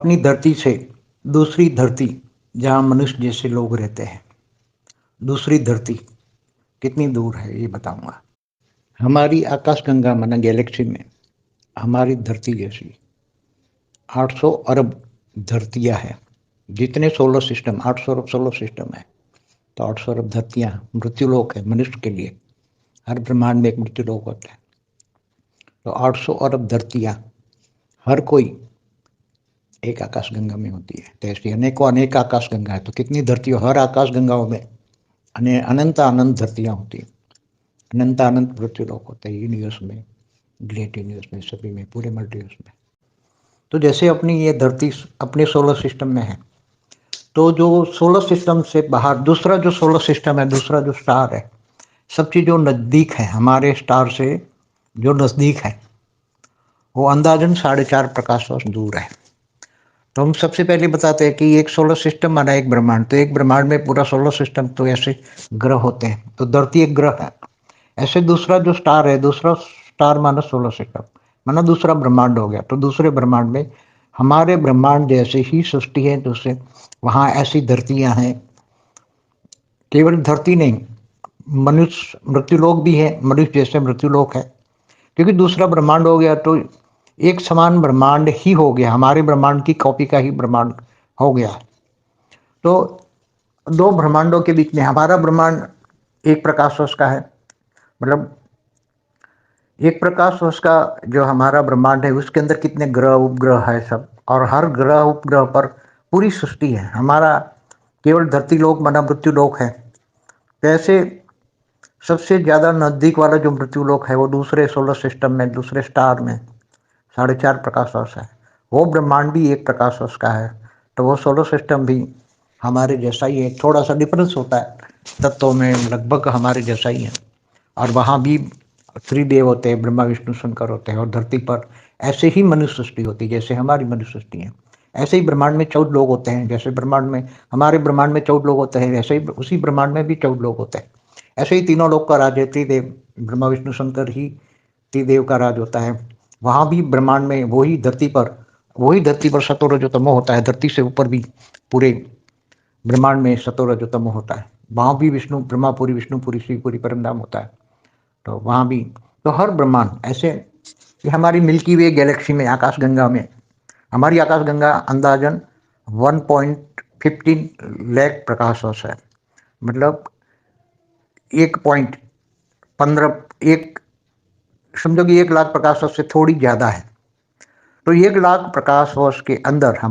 अपनी धरती से दूसरी धरती जहाँ मनुष्य जैसे लोग रहते हैं, दूसरी धरती कितनी दूर है ये बताऊंगा। हमारी आकाशगंगा माना गैलेक्सी में हमारी धरती जैसी 800 अरब धरतियां हैं। जितने सोलर सिस्टम 800 अरब सोलर सिस्टम है, तो 800 अरब धरतियां मृत्युलोक है मनुष्य के लिए। हर ब्रह्मांड में एक मृत्युलोक होता है, तो 800 अरब धरतियां हर कोई एक आकाशगंगा में होती है। तो ऐसी अनेकों अनेक आकाशगंगा है, तो कितनी धरतियों, हर आकाशगंगाओं में अनंत अनंत धरतियां होती हैं, अनंत अनंत मृत्युलोक होते हैं यूनिवर्स में, ग्रेट यूनिवर्स में, सभी में, पूरे मल्टीवर्स में। तो जैसे अपनी ये धरती अपने सोलर सिस्टम में है, तो जो सोलर सिस्टम से बाहर दूसरा जो सोलर सिस्टम है, दूसरा जो स्टार है, सब चीज़ जो नज़दीक है हमारे स्टार से, जो नज़दीक है वो अंदाजन 4.5 प्रकाश वर्ष दूर है। तो हम सबसे पहले बताते हैं कि एक सोलर सिस्टम माना एक ब्रह्मांड, तो एक ब्रह्मांड में पूरा सोलर सिस्टम, तो ऐसे ग्रह होते हैं, तो धरती एक ग्रह है। ऐसे दूसरा जो स्टार है, दूसरा स्टार माना सोलर सिस्टम माना दूसरा ब्रह्मांड हो गया। तो दूसरे ब्रह्मांड में हमारे ब्रह्मांड जैसे ही सृष्टि है, दूसरे वहाँ ऐसी धरतियाँ हैं। केवल धरती नहीं, मनुष्य मृत्युलोक भी है, मनुष्य जैसे मृत्युलोक है, क्योंकि दूसरा ब्रह्मांड हो गया तो एक समान ब्रह्मांड ही हो गया, हमारे ब्रह्मांड की कॉपी का ही ब्रह्मांड हो गया। तो दो ब्रह्मांडों के बीच में हमारा ब्रह्मांड एक प्रकाश वर्ष का है, मतलब एक प्रकाश वर्ष का जो हमारा ब्रह्मांड है, उसके अंदर कितने ग्रह उपग्रह है सब, और हर ग्रह उपग्रह पर पूरी सृष्टि है। हमारा केवल धरती लोक माना मृत्यु लोक है। वैसे सबसे ज़्यादा नज़दीक वाला जो मृत्यु लोक है वो दूसरे सोलर सिस्टम में, दूसरे स्टार में 4.5 प्रकाश वर्ष है। वो ब्रह्मांड भी एक प्रकाश वर्ष का है, तो वो सोलर सिस्टम भी हमारे जैसा ही है। थोड़ा सा डिफरेंस होता है तत्वों में, लगभग हमारे जैसा ही है। और वहाँ भी त्रिदेव होते हैं, ब्रह्मा विष्णु शंकर होते हैं, और धरती पर ऐसे ही मनुष्य सृष्टि होती है जैसे हमारी मनुष्य सृष्टि है। ऐसे ही ब्रह्मांड में 14 लोग होते हैं, जैसे ब्रह्मांड में हमारे ब्रह्मांड में 14 लोग होते हैं, वैसे ही उसी ब्रह्मांड में भी 14 लोग होते हैं। ऐसे ही तीनों लोग का राज है, त्रिदेव, ब्रह्मा विष्णु शंकर ही त्रिदेव का राज होता है। वहाँ भी ब्रह्मांड में वही धरती पर सतो रजो तमो होता है। धरती से ऊपर भी पूरे ब्रह्मांड में सतो रजो तमो होता है। वहाँ भी ब्रह्मापुरी, विष्णुपुरी, शिवपुरी, परमधाम होता है। तो वहाँ भी, तो हर ब्रह्मांड ऐसे, कि हमारी मिल्की वे गैलेक्सी में, आकाशगंगा में, हमारी आकाशगंगा अंदाजन 1.15 लाख प्रकाश वर्ष है, मतलब 1.15 एक, समझो कि 1 लाख प्रकाश वर्ष से थोड़ी ज़्यादा है। तो 1 लाख प्रकाश वर्ष के अंदर हम